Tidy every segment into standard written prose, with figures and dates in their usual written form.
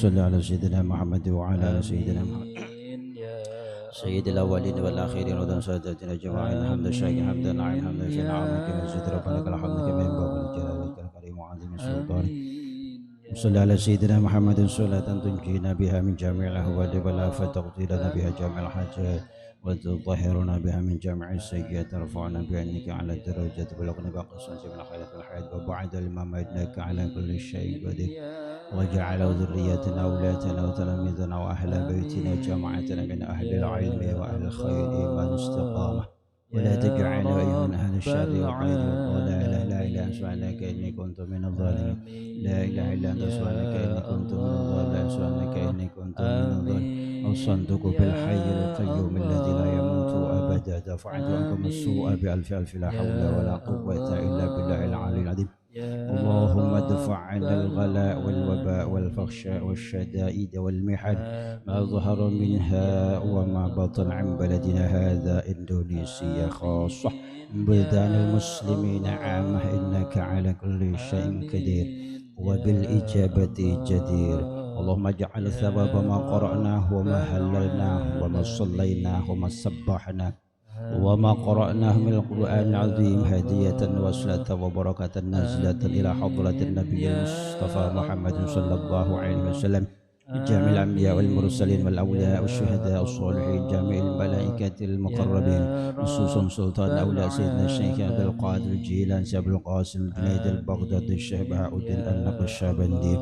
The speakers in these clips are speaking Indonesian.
صل على سيدنا محمد وعلى آل سيدنا محمد سيد الأولين والآخرين ودن سادتنا أجمعين حمد الشاكر حمد النعيم حمد في نعمك مسجد ربنا لك الحمد كما ينبغي لجلالك الكريم وعظيم سلطانك صل على سيدنا محمد صلاة تنجينا بها من جميع الأهوال والآفات تقضي لنا بها جميع الحاجات وتطهرنا بها من جميع السيئات ترفعنا بأنك على الدرجات بلغنا بقصة من الخيرات والحياة وبعد الممات إنك على كل شيء قدير وجعل ذريتنا أولادنا وتلاميذنا وأهل بيتنا وجماعتنا من أهل العلم وأهل الخير إيمان استقامة ولا تجعل من أهل الشر والغير والضلال لا إله سبحانك إني كنت من الظالمين لا إله إلا أنت سبحانك إني كنت من الظالمين سبحانك إني كنت من الظالمين أوصنتك بالحي القيوم الذي لا يموت أبدا دفعت عنكم السوء بألف ألف لا حول ولا قوة إلا بالله العلي العظيم اللهم ادفع عنا الغلاء والوباء والفحشاء والشدائد والمحن ما ظهر منها وما بطن عن بلدنا هذا إندونيسيا خاصة بلدان المسلمين عامة إنك على كل شيء قدير وبالإجابة جدير اللهم اجعل ثواب ما قرأناه وما هللناه وما صليناه وما سبحناه وما قرأناه من القرآن العظيم هدية وصلة وبركة نازلة إلى حضرة النبي المصطفى محمد صلى الله عليه وسلم جامع الأنبياء والمرسلين والأولياء والشهداء والصالحين جامع الملائكة المقربين خصوصا سلطان أولياء سيدنا الشيخ عبد القادر الجيلاني أبو القاسم الجنيد البغدادي الشيخ بهاء الدين النقشبندي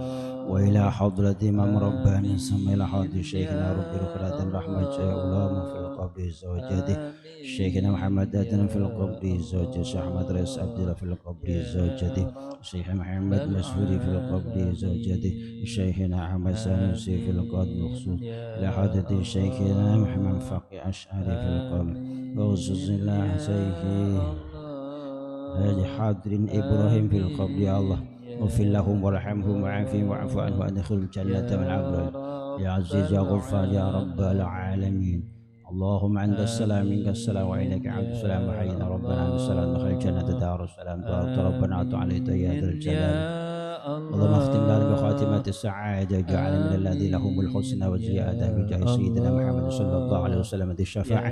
وإلى حضرة إمام رباني ثم إلى حضرة شيخنا رب الخيرات الرحمة أولام في القبر زوجته شيخنا محمد آدم في القبر زوجته شيخ أحمد رئيس عبد الله في القبر زوجته شيخ محمد مسعودي في القبر زوجته شيخنا أحمد سانوسي في القبر مخصوص إلى حضرة شيخنا محمد فقي أشعري في القبر وخصوص الله شيخ حاضر إبراهيم في القبر يا الله اغفر لهم وارحمهم وعافهم واعف عنهم وادخل الجنة من الأبرار يا عزيز يا غفار يا رب العالمين اللهم عند السلام منك السلام وإليك عبد السلام وحينا ربنا بالسلام دخل الجنة دار السلام بارك ربنا عليك يا ذا الجلال اللهم اختم لنا بخاتمة السعادة جعل من الذين لهم الحسنى وزيادة بجاه سيدنا محمد صلى الله عليه وسلم ذي الشفاعة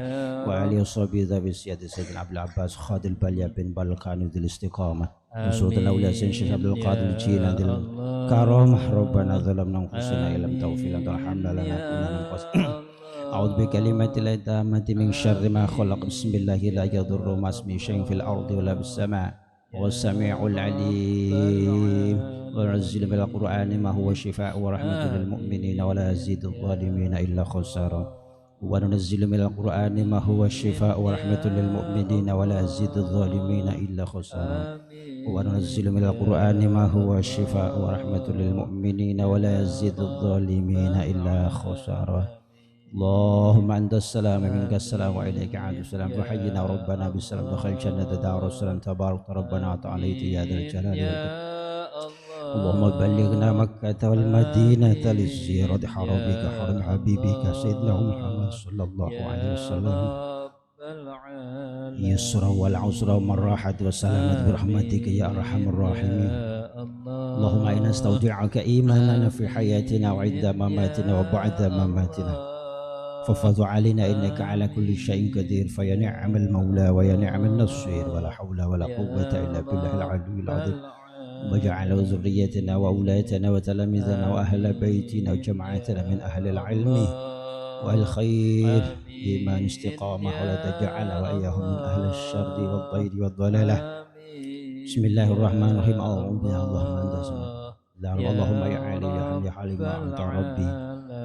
وآله وصحبه ذوي السيادة سيدنا عبد العباس خاد البلية بن بلقان ذي الاستقامة وسود الأولياء سيدنا الشيخ عبد القادر الجيلاني ذي الكرامة ربنا ظلمنا أنفسنا إن لم تغفر لنا وترحمنا لنكونن من الخاسرين أعوذ بكلمات الله التامة من شر ما خلق بسم الله لا يضر مع اسمه شيء في الأرض ولا بالسماء والسميع العليم وننزل من القرآن ما هو شفاء ورحمة للمؤمنين ولا يزيد الظالمين إلا خسارا وننزل من القرآن ما هو شفاء ورحمة للمؤمنين ولا يزيد الظالمين إلا خسارا وننزل من القرآن ما هو شفاء ورحمة للمؤمنين ولا يزيد الظالمين إلا خسارا اللهم أنت السلام منك السلام وإليك عاد السلام فحينا ربنا بالسلام دخل الجنة دار السلام تبارك ربنا وتعالى يا ذا الجلال والإكرام اللهم بلغنا مكة والمدينة للزيارة حرمك حرم حبيبك سيدنا محمد صلى الله عليه وسلم يسرا والعسرا والراحة والسلامة برحمتك يا أرحم الراحمين اللهم إنا نستودعك إيماننا في حياتنا وعند مماتنا وبعد مماتنا ففض علينا إنك على كل شيء قدير فيا نعم المولى ويا نعم النصير ولا حول ولا قوة إلا بالله العلي العظيم وجعل ذريتنا وأولادنا وتلاميذنا وأهل بيتنا وجماعتنا من أهل العلم والخير إيمان استقامة ولا تجعل وإياهم من أهل الشر والضير والضلالة بسم الله الرحمن الرحيم اللهم أنت اللهم يا علي يا حمد يا حليم أنت ربي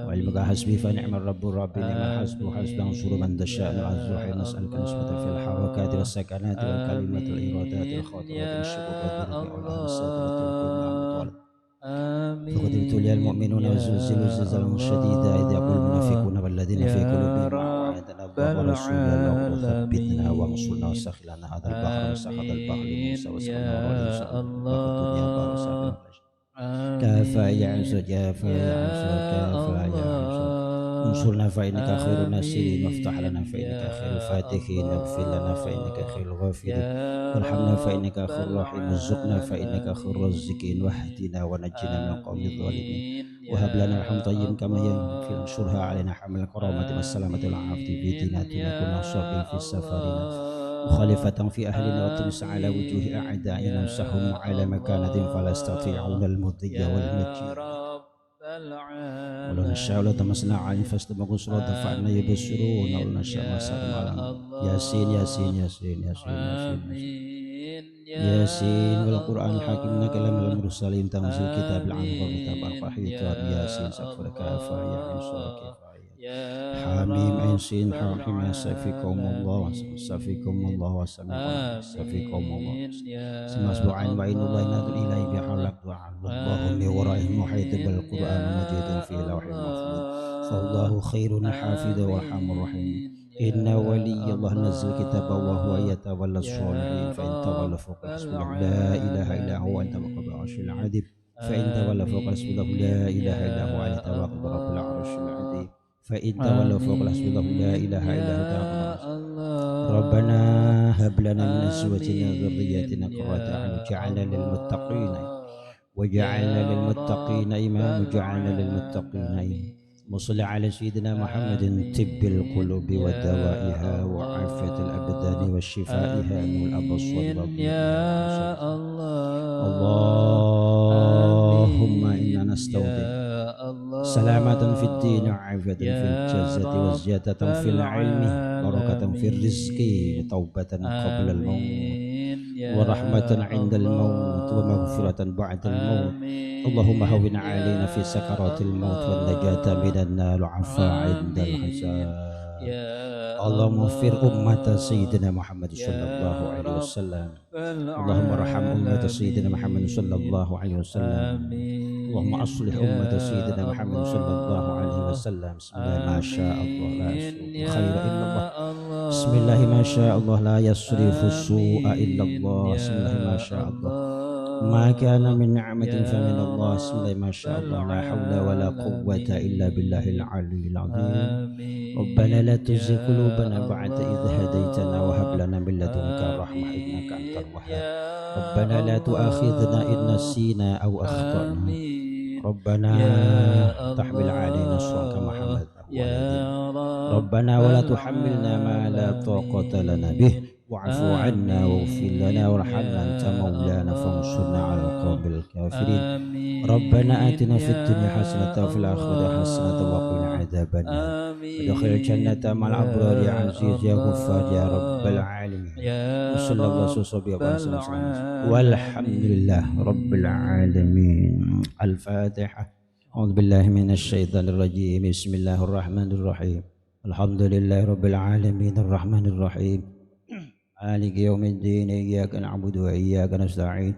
وعلمك حسبي فنعم الرب ربي نعم الحسب حسب انصر من تشاء من الزوحي نسألك نسبة في الحركات والسكنات والكلمات والإرادات والخاطرات والشكر والذنوب والأهم السادرة والكل والمطالب فقد ابتلي المؤمنون وزلزلوا زلزالا شديدا إذ يقول المنافقون والذين في قلوبهم وعدنا الله ورسوله اللهم ثبتنا وانصرنا وسخر لنا هذا البحر وسخط البحر موسى وسخرنا وليس الدنيا بارسا كافى يا عز كافى يا عز كافى يا عز انصرنا فإنك خير الناصرين وافتح لنا فإنك خير الفاتحين واغفر لنا فإنك خير الغافرين وارحمنا فإنك خير الراحمين وارزقنا فإنك خير الرازقين واهدنا ونجنا من القوم الظالمين وهب لنا الحمد طيب كما ينفي انشرها علينا حمل الكرامة والسلامة والعافية في ديننا كنا صابرين في سفرنا مخالفة في أهلنا وتمس على وجوه أعدائنا وسهم على مكانة فلا يستطيعون المضي والمجيء ولو نشاء لطمسنا عليهم فاستبقوا الصراط دفعنا يبصرون ولو نشاء مسرنا على ياسين ياسين ياسين ياسين ياسين ياسين والقرآن الحكيم إنك لمن المرسلين تنزيل كتاب العنقر كتاب الفحيط ياسين سقف الكافة يا عين سورة حميم عين سين حميم يسفيكم الله وسفيكم الله وسفيكم الله سمسبع عين وعين الله نادل إليه بحلق دعاء والله من ورائه محيط بالقرآن مجيد في لوح محفوظ فالله خير حافظ وارحم الرحيم إن ولي الله نزل كتاب وهو يتولى الصالحين فإن تولى فوق حسبه لا إله إلا هو أنت وقب العرش العظيم فإن تولى فوق حسبه لا إله إلا هو أنت وقب رب العرش العظيم فإن تولى فوق حسبه لا إله إلا هو ربنا هب لنا من أزواجنا وذرياتنا قرة أعين وجعلنا للمتقين إماما وجعلنا للمتقين إماما وصل على سيدنا محمد طب القلوب ودوائها وعافية الأبدان وشفائها من الأبصار يا اللهم إنا نستودع سلامة في الدين وعافية في الجسد وزيادة في العلم بركة في الرزق وتوبة قبل الموت ورحمة عند الموت ومغفرة بعد الموت اللهم هون علينا في سكرات الموت والنجاة من النار وعفا عند الحساب اللهم اغفر أمة سيدنا محمد صلى الله عليه وسلم اللهم ارحم أمة سيدنا محمد صلى الله عليه وسلم اللهم أصلح أمة سيدنا محمد صلى الله عليه وسلم بسم الله ما شاء الله لا يصرف خير إلا الله بسم الله ما شاء الله لا يصرف السوء إلا الله بسم الله ما شاء الله ما كان من نعمة فمن الله بسم الله ما شاء الله لا حول ولا قوة إلا بالله العلي العظيم ربنا لا تزغ قلوبنا بعد إذ هديتنا وهب لنا من لدنك الرحمة إنك أنت الوهاب ربنا لا تؤاخذنا إن نسينا أو أخطأنا ربنا تحمل علينا إصرا كما حملته ربنا ولا تحملنا ما لا طاقة لنا به واعف عنا واغفر لنا وارحمنا أنت مولانا فانصرنا على القوم الكافرين ربنا آتنا في الدنيا حسنة وفي الآخرة حسنة وقنا عذاب النار وادخل الجنة مع الأبرار يا عزيز يا غفار يا رب العالمين وصلى الله وسلم والحمد لله رب العالمين الفاتحة أعوذ بالله من الشيطان الرجيم بسم الله الرحمن الرحيم الحمد لله رب العالمين الرحمن الرحيم مالك يوم الدين إياك نعبد وإياك نستعين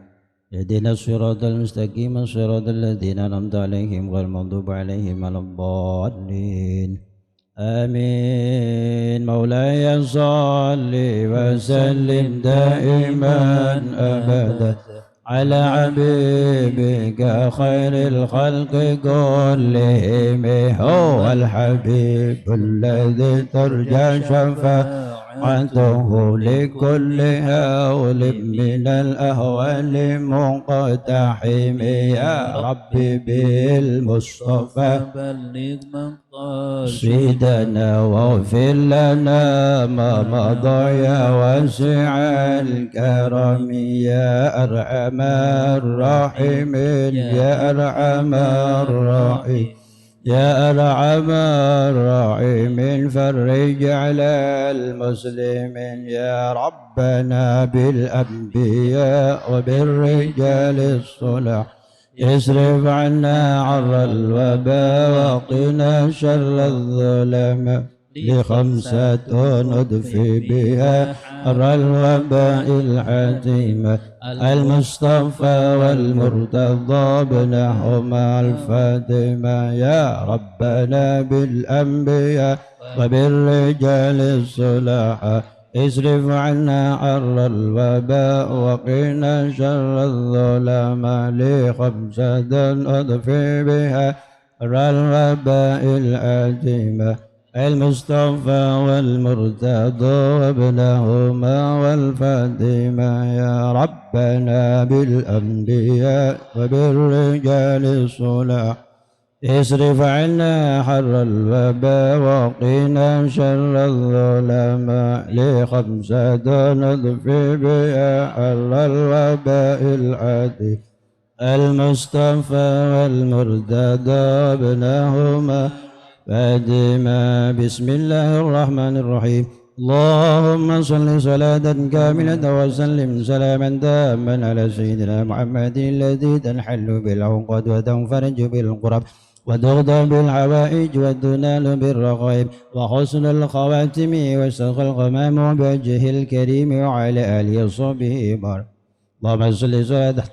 اهدنا الصراط المستقيم صراط الذين أنعمت عليهم غير المغضوب عليهم ولا الضالين آمين مولاي صل وسلم دائما أبدا على حبيبك خير الخلق كلهم هو الحبيب الذي ترجى شفاعته لكل هول من الأهوال منقتحم يا ربي بالمصطفى بلغ مقاصدنا واغفر لنا ما مضى يا واسع الكرم يا أرحم الراحمين يا أرحم الراحمين يا أرحم الراحمين فرج على المسلمين يا ربنا بالأنبياء وبالرجال الصلح يصرف عنا عر الوباء وقنا شر الظلم لخمسة ندفي بها عر الوباء العتيمة المصطفى والمرتضى بنهما الفاتمة يا ربنا بالأنبياء وبالرجال الصلحاء اصرف عنا عر الوباء وقنا شر الظلام لخمسة أضفي بها عر الوباء العتيمة المصطفى والمرتضى وابنهما والفاتمة يا ربنا بالأنبياء وبالرجال الصلح اصرف عنا حر الوباء وقنا شر الظلماء لخمسة نضفي بها حر الوباء العادي المصطفى والمرتضى ابنهما فادما. بسم الله الرحمن الرحيم. اللهم صل صلاة كاملة وسلم سلاما تاما على سيدنا محمد الذي تنحل بالعقد وتنفرج بالقرب وتغضى بالحوائج وتنال بالرغائب وحسن الخواتم وسخ الغمام بوجهه الكريم وعلى آله وصحبه بارك. اللهم صل صلاة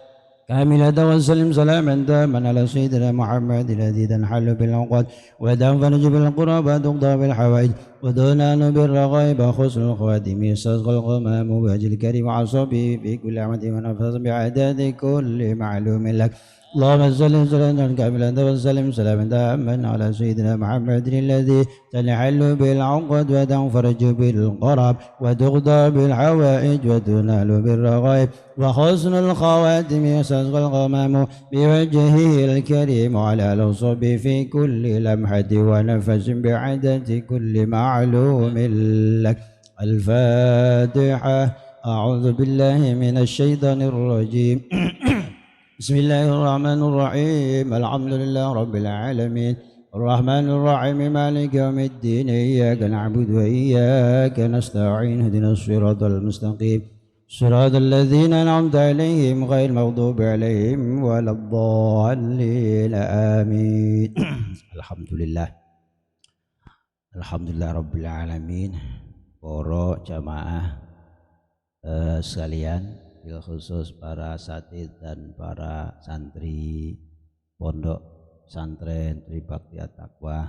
كاملة وسلم سلاما تاما على سيدنا محمد الذي تنحل بالعقد وتنفرج بالقرب وتقضى بالحوائج وتنال بالرغائب وحسن الخواتم يستسق الغمام بوجه الكريم وعصبه في كل عمد ونفس بعدد كل معلوم لك. اللهم صل صلاة كاملة وسلم سلاما تاما على سيدنا محمد الذي تنحل بالعقد وتنفرج بالقرب وتقضى بالحوائج وتنال بالرغائب وحسن الخواتم يستسقى الغمام بوجهه الكريم على الأصب في كل لمحة ونفس بعدد كل معلوم لك. الفاتحة. أعوذ بالله من الشيطان الرجيم. بسم الله الرحمن الرحيم. الحمد لله رب العالمين الرحمن الرحيم مالك يوم الدين إياك نعبد وإياك نستعين اهدنا الصراط المستقيم صراط الذين أنعمت عليهم غير المغضوب عليهم ولا الضالين آمين. Alhamdulillah Rabbil Alamin. Para jamaah sekalian, khusus para asatidz dan para santri pondok pesantren Tribakti At-Taqwa,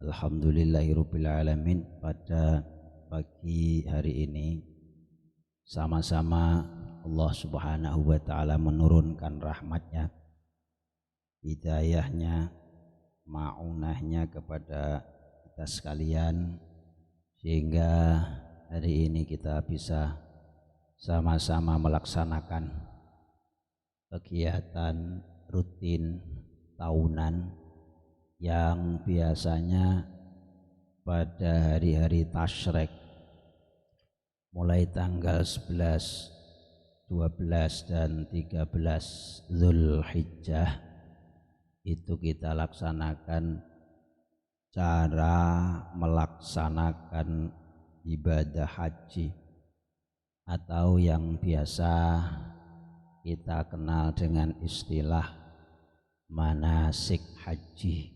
alhamdulillahirabbil alamin. Pada pagi hari ini sama-sama Allah Subhanahu wa taala menurunkan rahmatnya, hidayahnya, ma'unahnya kepada kita sekalian, sehingga hari ini kita bisa sama-sama melaksanakan kegiatan rutin tahunan yang biasanya pada hari-hari tasyrik mulai tanggal 11, 12 dan 13 Zulhijjah itu kita laksanakan cara melaksanakan ibadah haji atau yang biasa kita kenal dengan istilah manasik haji.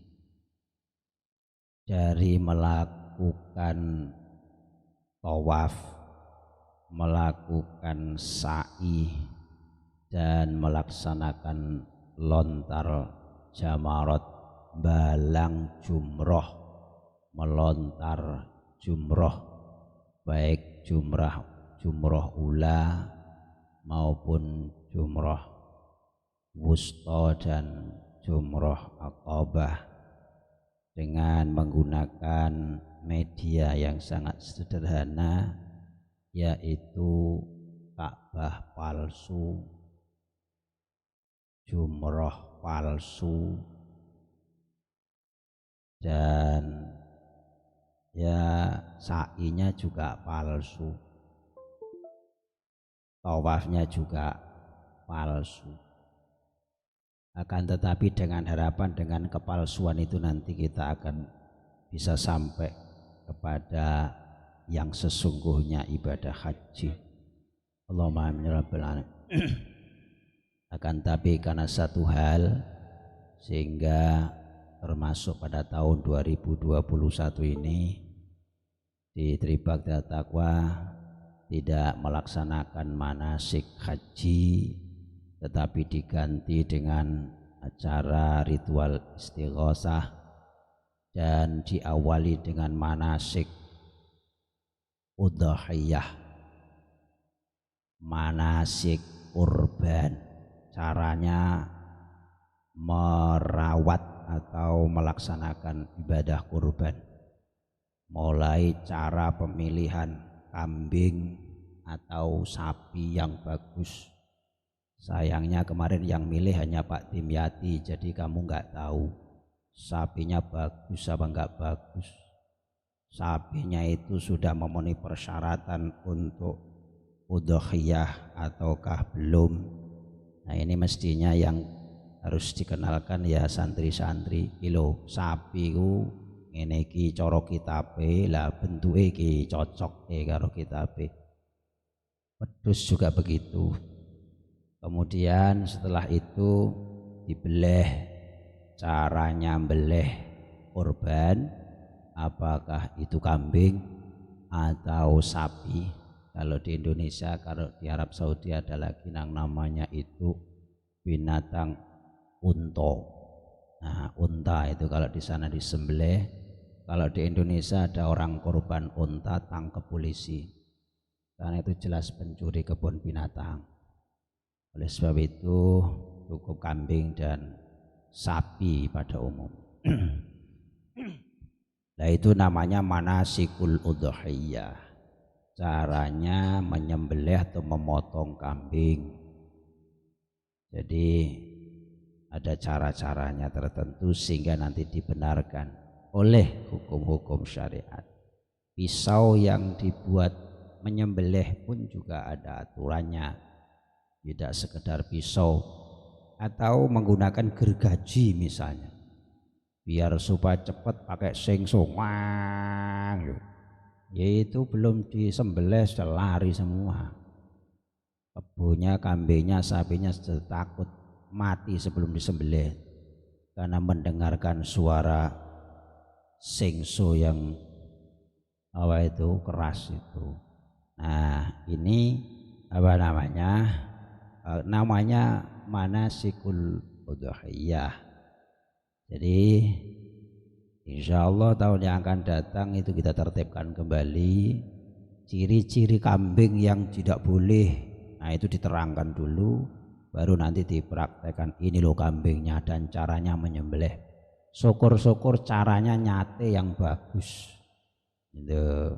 Dari melakukan tawaf, melakukan sa'i, dan melaksanakan lontar jamarat, balang jumroh, melontar jumroh, baik jumroh ula maupun jumroh wusta dan jumroh aqabah, dengan menggunakan media yang sangat sederhana, yaitu Ka'bah palsu, jumroh palsu, dan ya sa'inya juga palsu, tawafnya juga palsu. Akan tetapi dengan harapan dengan kepalsuan itu nanti kita akan bisa sampai kepada yang sesungguhnya ibadah haji. Allahumma amin ya rabbal alamin. Akan tapi karena satu hal, sehingga termasuk pada tahun 2021 ini di Tribakti At-Taqwa tidak melaksanakan manasik haji, tetapi diganti dengan acara ritual istighosah dan diawali dengan manasik udhiyah, manasik kurban. Caranya merawat atau melaksanakan ibadah kurban, mulai cara pemilihan kambing atau sapi yang bagus. Sayangnya kemarin yang milih hanya Pak Dimyati, jadi kamu nggak tahu. sapinya bagus apa enggak bagus. Sapinya itu sudah memenuhi persyaratan untuk udhiyah ataukah belum. Nah ini mestinya yang harus dikenalkan ya santri-santri. Ilo sapi ku ngene iki cara kitabe, lah bentuke iki cocok karo kitabe. Wedhus juga begitu. Kemudian setelah itu dibeleh, caranya beleh korban, apakah itu kambing atau sapi. Kalau di Indonesia, kalau di Arab Saudi ada lagi yang namanya itu binatang unta. Nah, unta itu kalau di sana disembelih. Kalau di Indonesia ada orang korban unta tangkap polisi, karena itu jelas pencuri kebun binatang. Oleh sebab itu cukup kambing dan sapi pada umum. Nah itu namanya manasikul udhiyah, caranya menyembelih atau memotong kambing. Jadi ada cara-caranya tertentu sehingga nanti dibenarkan oleh hukum-hukum syariat. Pisau yang dibuat menyembelih pun juga ada aturannya. Tidak sekedar pisau atau menggunakan gergaji misalnya, biar supaya cepat pakai sengsong, yaitu belum disembelih sudah lari semua. Kebunnya, kambingnya, sapinya sudah takut mati sebelum disembelih karena mendengarkan suara sengso yang keras itu. Nah ini apa namanya? Namanya manasikul udhiyah. Jadi insya Allah tahun yang akan datang itu kita tertibkan kembali ciri-ciri kambing yang tidak boleh. Nah itu diterangkan dulu, baru nanti dipraktekkan ini loh kambingnya dan caranya menyembelih. Syukur-syukur caranya nyate yang bagus itu.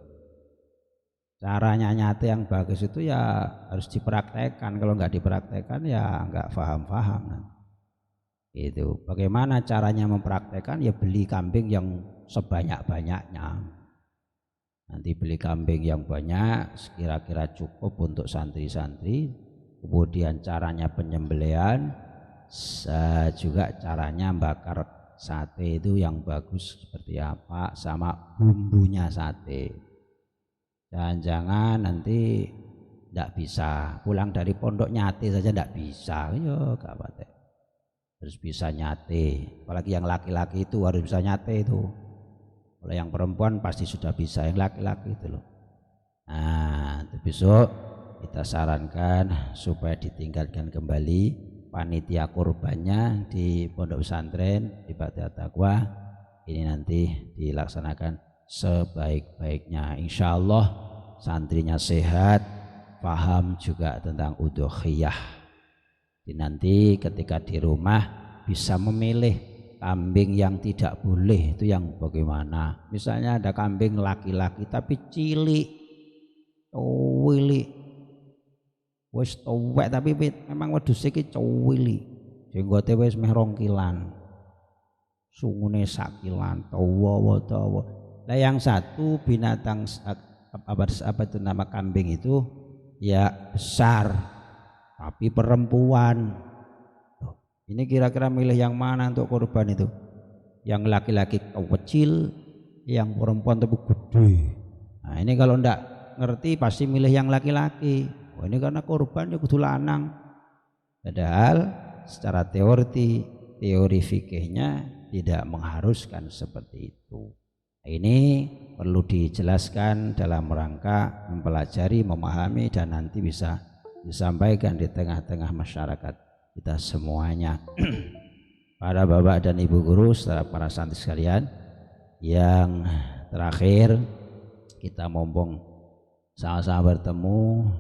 Caranya nyate yang bagus itu ya harus dipraktekkan. Kalau nggak dipraktekkan ya nggak paham-paham. Itu bagaimana caranya mempraktekkan? Ya beli kambing yang sebanyak-banyaknya. Nanti beli kambing yang banyak, sekira-kira cukup untuk santri-santri. Kemudian caranya penyembelihan, juga caranya bakar sate itu yang bagus seperti apa, sama bumbunya sate. Jangan-jangan nanti tidak bisa pulang dari pondok nyate saja tidak bisa, yo gak apa-apa. Harus bisa nyate, apalagi yang laki-laki itu harus bisa nyate itu. Kalau yang perempuan pasti sudah bisa, yang laki-laki itu loh. Nah, itu besok kita sarankan supaya ditingkatkan kembali panitia kurbannya di pondok pesantren di Baitul Taqwa. Ini nanti dilaksanakan sebaik-baiknya. Insya Allah santrinya sehat, paham juga tentang udhiyah. Nanti ketika di rumah bisa memilih kambing yang tidak boleh itu yang bagaimana. Misalnya ada kambing laki-laki tapi cilik, cilik, wis tuwek tapi memang wedhus iki cilik, jenggote wis meh 2 kilan, sungune 1 kilan, dawa. Nah yang satu binatang apa itu nama kambing itu ya besar tapi perempuan. Ini kira-kira milih yang mana untuk kurban itu? Yang laki-laki kecil, yang perempuan tapi gede. Nah ini kalau ndak ngerti pasti milih yang laki-laki. Oh ini karena kurban ya kudu lanang. Padahal secara teori fikihnya tidak mengharuskan seperti itu. Ini perlu dijelaskan dalam rangka mempelajari, memahami dan nanti bisa disampaikan di tengah-tengah masyarakat kita semuanya. Para bapak dan ibu guru serta para santri sekalian, yang terakhir kita mumpung sama-sama bertemu,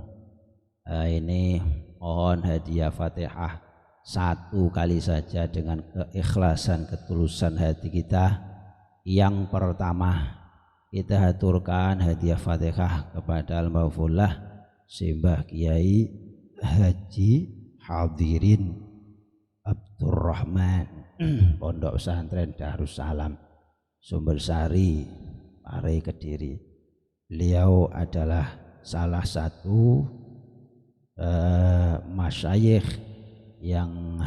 ini mohon hadiah Fatihah 1 kali saja dengan keikhlasan ketulusan hati kita. Yang pertama kita haturkan hadiah Fatihah kepada Al-Maghfurlah Simbah Kiai Haji Hadirin Abdurrahman Pondok Pesantren Darussalam Sumbersari, Pare Kediri. Beliau adalah salah satu masyayikh yang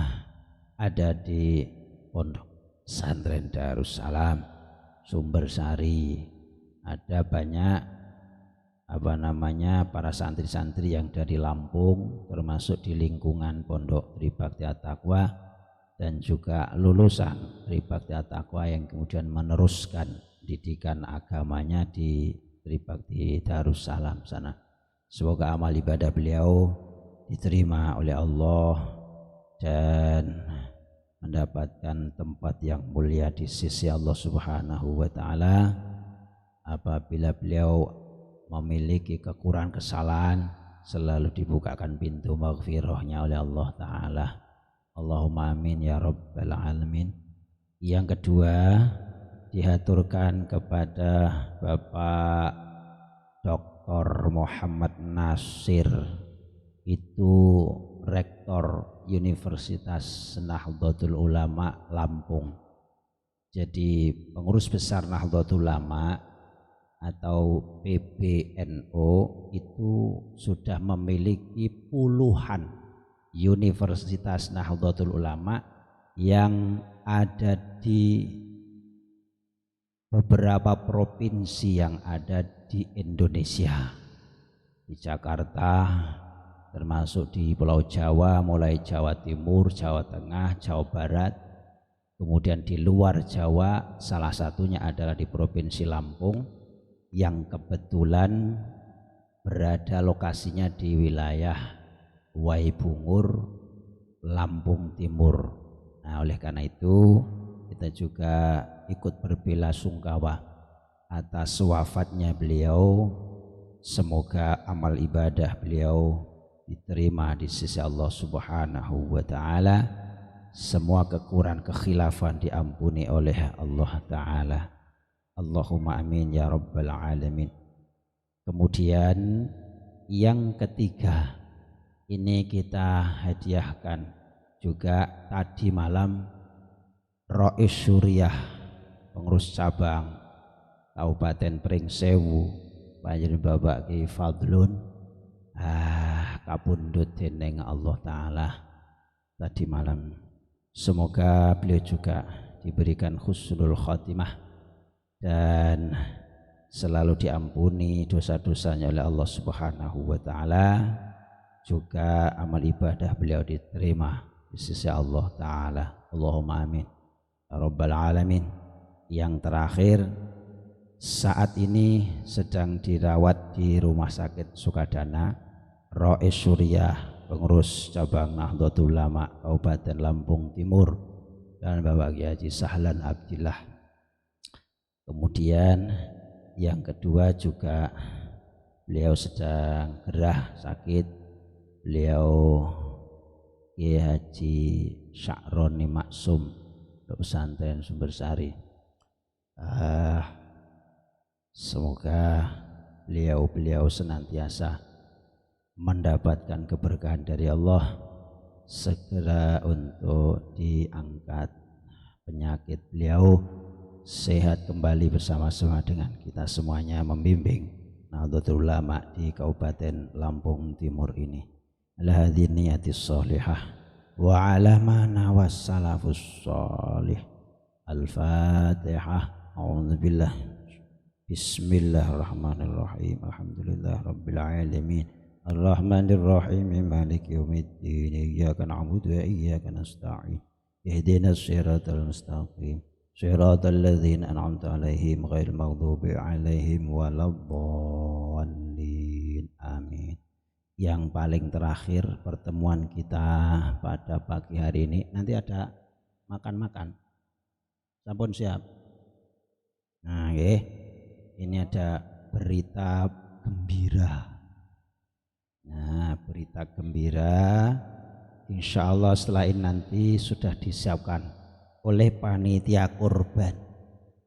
ada di Pondok Pesantren Darussalam Sumbersari. Ada banyak para santri-santri yang dari Lampung, termasuk di lingkungan Pondok Tribakti At-Taqwa, dan juga lulusan Tribakti At-Taqwa yang kemudian meneruskan didikan agamanya di Tribakti Darussalam sana. Semoga amal ibadah beliau diterima oleh Allah dan mendapatkan tempat yang mulia di sisi Allah Subhanahu wa taala. Apabila beliau memiliki kekurangan kesalahan, selalu dibukakan pintu maghfirahnya oleh Allah taala. Allahumma amin ya rabbal alamin. Yang kedua, dihaturkan kepada Bapak Dr. Muhammad Nasir, itu Rektor Universitas Nahdlatul Ulama Lampung. Jadi pengurus besar Nahdlatul Ulama atau PBNU itu sudah memiliki puluhan Universitas Nahdlatul Ulama yang ada di beberapa provinsi yang ada di Indonesia. Di Jakarta, termasuk di Pulau Jawa, mulai Jawa Timur, Jawa Tengah, Jawa Barat. Kemudian di luar Jawa, salah satunya adalah di Provinsi Lampung, yang kebetulan berada lokasinya di wilayah Waibungur, Lampung Timur. Nah, oleh karena itu kita juga ikut berbelasungkawa atas wafatnya beliau. Semoga amal ibadah beliau diterima di sisi Allah Subhanahu wa taala. Semua kekurangan kekhilafan diampuni oleh Allah taala. Allahumma amin ya rabbal alamin. Kemudian yang ketiga, ini kita hadiahkan juga tadi malam Rais Suriah, pengurus cabang Kabupaten Pringsewu, Panjenengan Bapak Ki Fadlun kapundhut dening Allah taala tadi malam. Semoga beliau juga diberikan husnul khotimah dan selalu diampuni dosa-dosanya oleh Allah Subhanahu wa taala. Juga amal ibadah beliau diterima di sisi Allah taala. Allahumma amin ya rabbal alamin. Yang terakhir, saat ini sedang dirawat di Rumah Sakit Sukadana Rais Suriah, pengurus cabang Nahdlatul Ulama Kabupaten Lampung Timur, dan Bapak Kiai Haji Sahlan Abdillah. Kemudian yang kedua juga beliau sedang gerah sakit, beliau Kiai Haji Sya'roni Maksum, Pesantren Sumbersari. Semoga beliau senantiasa mendapatkan keberkahan dari Allah, segera untuk diangkat penyakit beliau, sehat kembali bersama-sama dengan kita semuanya membimbing Nahdlatul Ulama di Kabupaten Lampung Timur ini. Ala hadhihi niyatis shalihah wa ala ma nawas salafus shalih. Al-Fatihah. A'udzubillah. Bismillahirrahmanirrahim. Alhamdulillah rabbil alamin. Ar-Rahmanir-Rahim. Maliki yaumiddin. Iyyaka na'budu wa iyyaka nasta'in. Ihdinas siratal mustaqim. Siratal ladzina an'amta 'alaihim ghairil maghdubi 'alaihim waladdallin. Amin. Yang paling terakhir pertemuan kita pada pagi hari ini, nanti ada makan-makan. Sampun siap? Nah, ini ada berita gembira. Nah, berita gembira, insya Allah setelah ini nanti sudah disiapkan oleh panitia kurban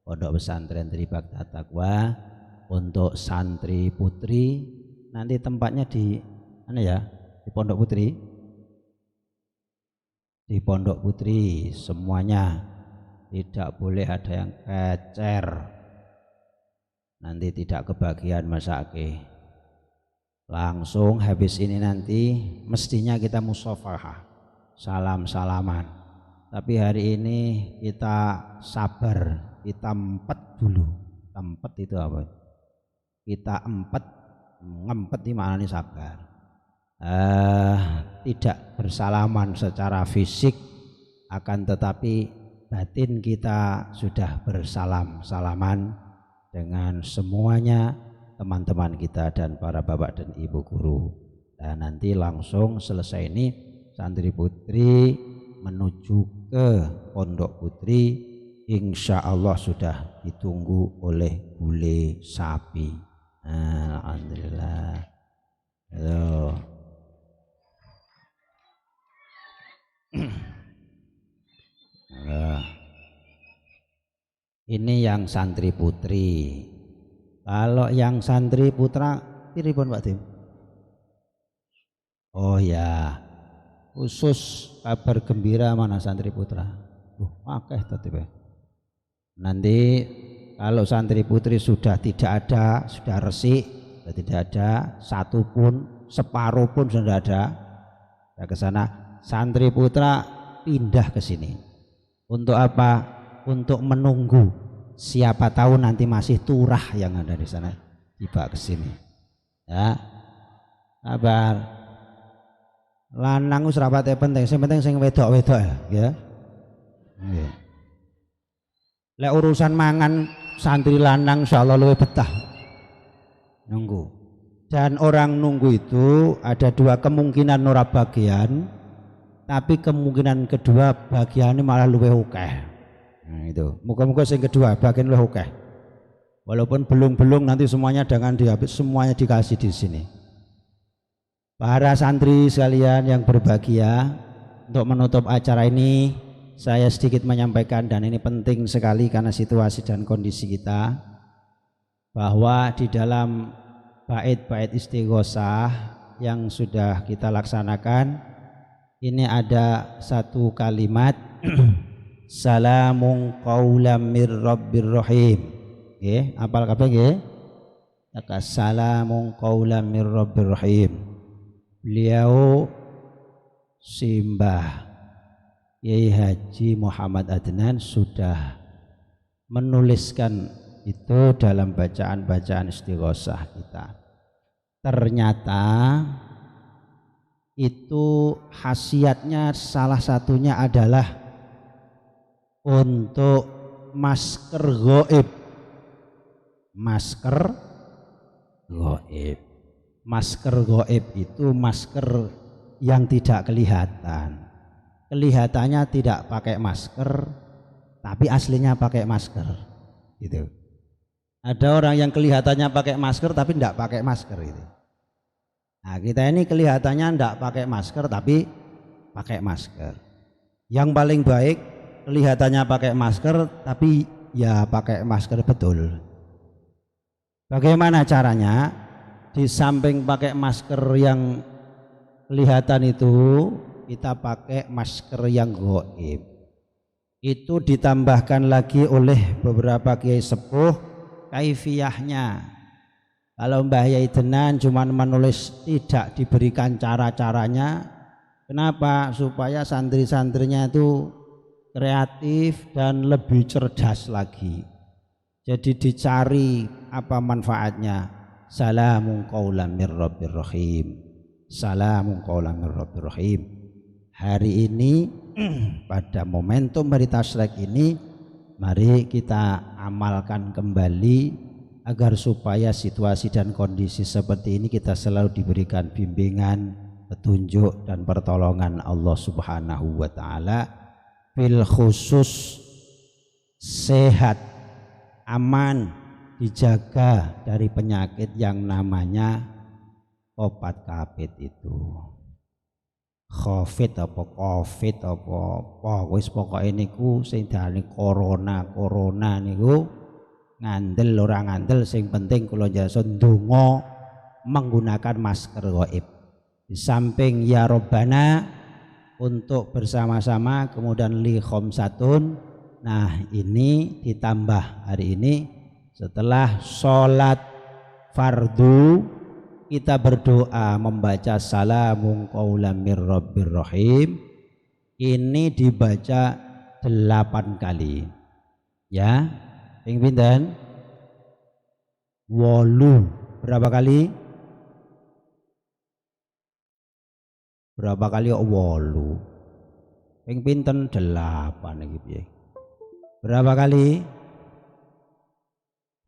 Pondok Pesantren Tribakti At-Taqwa untuk santri putri. Nanti tempatnya di mana ya? Di Pondok Putri. di Pondok Putri semuanya, tidak boleh ada yang kecer, nanti tidak kebagian masake. Langsung habis ini nanti mestinya kita musafahah, salam-salaman, tapi hari ini kita sabar, kita empet dulu. Empet itu apa? Kita ngempet di mana nih sabar, tidak bersalaman secara fisik, akan tetapi batin kita sudah bersalam-salaman dengan semuanya, teman-teman kita dan para bapak dan ibu guru. Dan nanti langsung selesai ini santri putri menuju ke Pondok Putri, insya Allah sudah ditunggu oleh bule sapi. Alhamdulillah. Halo. Ini yang santri putri. Kalau yang santri putra pripun Pak Tim? Oh ya, khusus kabar gembira mana santri putra? Akeh tadi. Nanti kalau santri putri sudah tidak ada, sudah resik, sudah tidak ada satu pun, separuh pun sudah ada, ya ke sana. Santri putra pindah ke sini. Untuk apa? Untuk menunggu. Siapa tahu nanti masih turah yang ada di sana, tiba ke sini. Ya, kabar. Lanang wis rapate penting, sing penting sing wedok-wedok ya. Nggih. Lek urusan mangan santri lanang insyaallah luwih betah. Nunggu. Dan orang nunggu itu ada dua kemungkinan ora bagian, tapi kemungkinan kedua bagiannya malah luwih akeh. Nah itu, muka-muka yang kedua bagian luwih akeh. Walaupun belum nanti semuanya jangan dihabis, semuanya dikasih di sini. Para santri sekalian yang berbahagia, untuk menutup acara ini saya sedikit menyampaikan, dan ini penting sekali karena situasi dan kondisi kita, bahwa di dalam bait-bait istighosah yang sudah kita laksanakan ini ada satu kalimat salamun qaulam mir rabbir rahim. Nggih, apal kabeh nggih? Salamun qaulam mir rabbir rahim. Beliau Simbah Kiai Haji Muhammad Adnan sudah menuliskan itu dalam bacaan-bacaan istighosah kita. Ternyata itu khasiatnya salah satunya adalah untuk masker gaib. Masker gaib. Masker gaib itu masker yang tidak kelihatan. Kelihatannya tidak pakai masker, tapi aslinya pakai masker. Gitu. Ada orang yang kelihatannya pakai masker tapi tidak pakai masker itu. Nah, kita ini kelihatannya tidak pakai masker tapi pakai masker. Yang paling baik kelihatannya pakai masker tapi ya pakai masker betul. Bagaimana caranya? Di samping pakai masker yang kelihatan itu, kita pakai masker yang gaib. Itu ditambahkan lagi oleh beberapa kiai sepuh kaifiyahnya. Kalau Mbah Yai Denan cuma menulis, tidak diberikan cara-caranya. Kenapa? Supaya santri-santrinya itu kreatif dan lebih cerdas lagi. Jadi dicari apa manfaatnya. Salamun qaulan mir rabbir rahim. Salamun qaulan mir rabbir rahim. Hari ini pada momentum hari tasyrik ini, mari kita amalkan kembali agar supaya situasi dan kondisi seperti ini kita selalu diberikan bimbingan, petunjuk dan pertolongan Allah Subhanahu wa taala, bil khusus sehat, aman, dijaga dari penyakit yang namanya obat kapit itu. Covid apa covid apa wis pokoke niku sing diarani corona niku ngandel ora ngandel, sing penting kula jasa ndonga menggunakan masker gaib. Di samping ya Robbana untuk bersama-sama, kemudian li khamsatun. Nah ini ditambah hari ini setelah sholat fardu kita berdoa membaca salamun qaulam mir rabbir rahim. Ini dibaca 8 kali ya. Ping pinten? 8. Berapa kali? Berapa kali 8? Ping pinten? 8 iki piye? Berapa kali?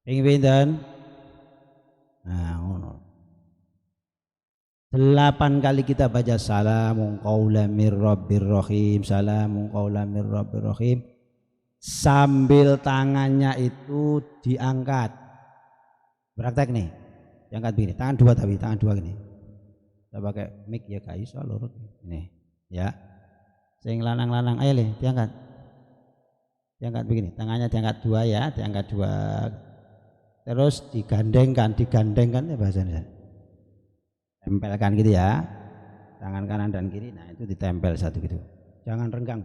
Ping pinten? Nah, ngono. 8 kali kita baca salamun qaulam mir rabbir rahim, salamun qaulam mir rabbir rahim, sambil tangannya itu diangkat. Praktek nih, diangkat begini, tangan dua tapi tangan dua gini. Saya pakai mic ya guys, lurus ini ya. Sing lanang-lanang ayo le, diangkat. Diangkat begini, tangannya diangkat dua ya, diangkat dua. Terus digandengkan ya bahasanya. Tempelkan gitu ya, tangan kanan dan kiri. Nah itu ditempel satu gitu, jangan renggang.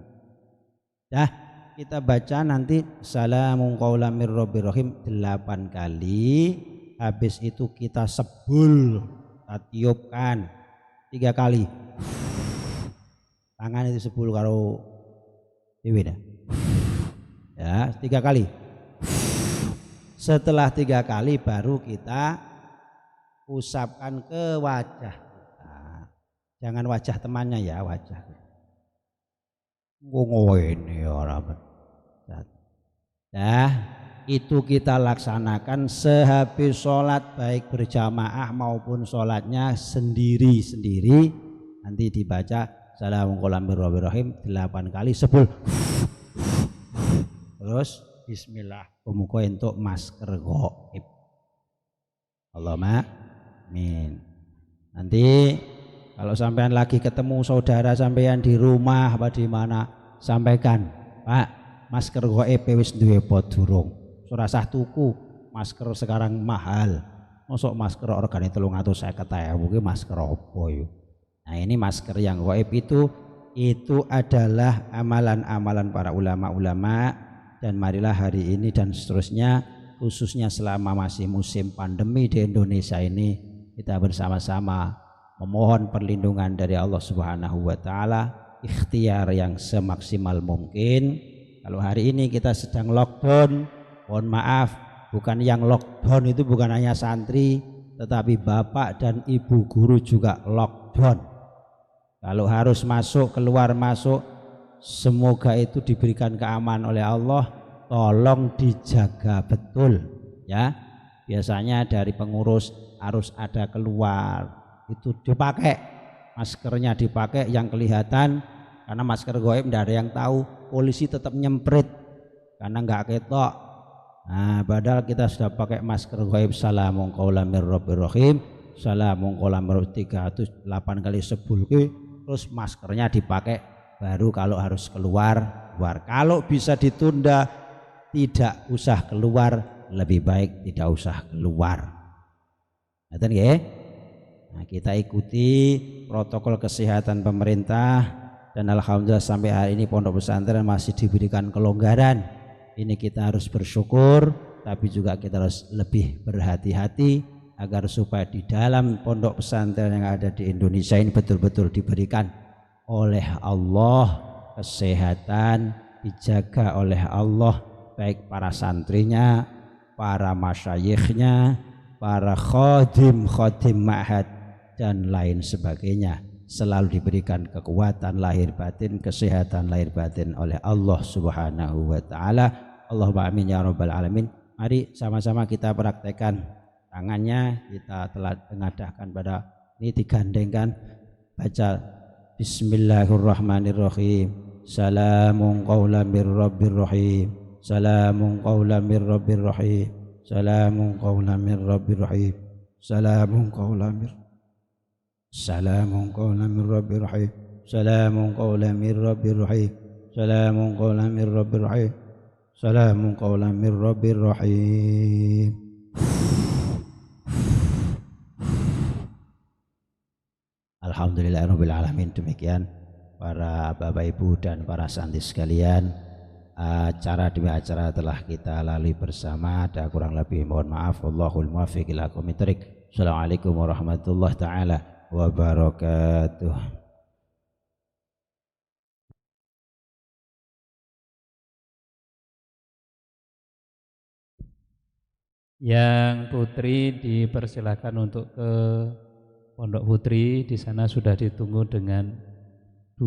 Dah kita baca nanti salamun qaulam mir rabbir rahim 8 kali. Habis itu kita sebul, kita tiupkan 3 kali. Tangan itu sebul karo dewe dah. Ya 3 kali. Setelah 3 kali baru kita usapkan ke wajah kita. Jangan wajah temannya ya, wajah. Ini orang. Nah, itu kita laksanakan sehabis sholat baik berjamaah maupun sholatnya sendiri-sendiri. Nanti dibaca salamun qaulam mir rabbir rahim 8 kali sebul. Terus bismillah. Muga entuk masker gaib. Allahumma amin. Nanti kalau sampean lagi ketemu saudara sampean di rumah apa di mana, sampaikan, Pak, masker gaib wis duwe apa durung? Ora usah tuku, masker sekarang mahal. Mosok masker regane 350.000 ki masker apa yo? Nah, ini masker yang gaib itu adalah amalan-amalan para ulama-ulama, dan marilah hari ini dan seterusnya, khususnya selama masih musim pandemi di Indonesia ini, kita bersama-sama memohon perlindungan dari Allah Subhanahu wa taala, ikhtiar yang semaksimal mungkin. Kalau hari ini kita sedang lockdown, mohon maaf, bukan yang lockdown itu bukan hanya santri, tetapi bapak dan ibu guru juga lockdown. Kalau harus masuk keluar masuk, semoga itu diberikan keamanan oleh Allah. Tolong dijaga betul ya. Biasanya dari pengurus harus ada keluar, itu dipakai maskernya, dipakai yang kelihatan, karena masker gaib tidak ada yang tahu. Polisi tetap nyemprit karena nggak ketok. Nah, padahal kita sudah pakai masker gaib salamun qaulam mir rabbir rahim, salamun qaulam 308 kali sebul, terus maskernya dipakai baru kalau harus keluar. Kalau bisa ditunda, tidak usah keluar, lebih baik tidak usah keluar. Nah, kita ikuti protokol kesehatan pemerintah, dan alhamdulillah sampai hari ini pondok pesantren masih diberikan kelonggaran. Ini kita harus bersyukur, tapi juga kita harus lebih berhati-hati agar supaya di dalam pondok pesantren yang ada di Indonesia ini betul-betul diberikan oleh Allah kesehatan, dijaga oleh Allah, baik para santrinya, para masyayikhnya, para khodim ma'had dan lain sebagainya, selalu diberikan kekuatan lahir batin, kesehatan lahir batin oleh Allah Subhanahu wa taala. Allahumma amin ya rabbal alamin. Mari sama-sama kita praktekkan. Tangannya kita telah mengadahkan pada ini, digandengkan, baca bismillahirrahmanirrahim, salamun qaulam mir rabbir rahim, salamun qaulam mir rabbir rahim, salamun qaulam mir rabbir rahim, salamun qaulam mir, salamun qaulam mir rabbir rahim, salamun qaulam mir rabbir rahim, salamun qaulam mir rabbir rahim, salamun qaulam mir rabbir rahim. Alhamdulillahirabbil alamin. Demikian para Bapak Ibu dan para santri sekalian, acara demi acara telah kita lalui bersama. Ada kurang lebih mohon maaf. Wallahul muwaffiq ila aqwamit thoriq. Assalamualaikum warahmatullahi taala wabarakatuh. Yang putri dipersilakan untuk ke Pondok Putri, di sana sudah ditunggu dengan 2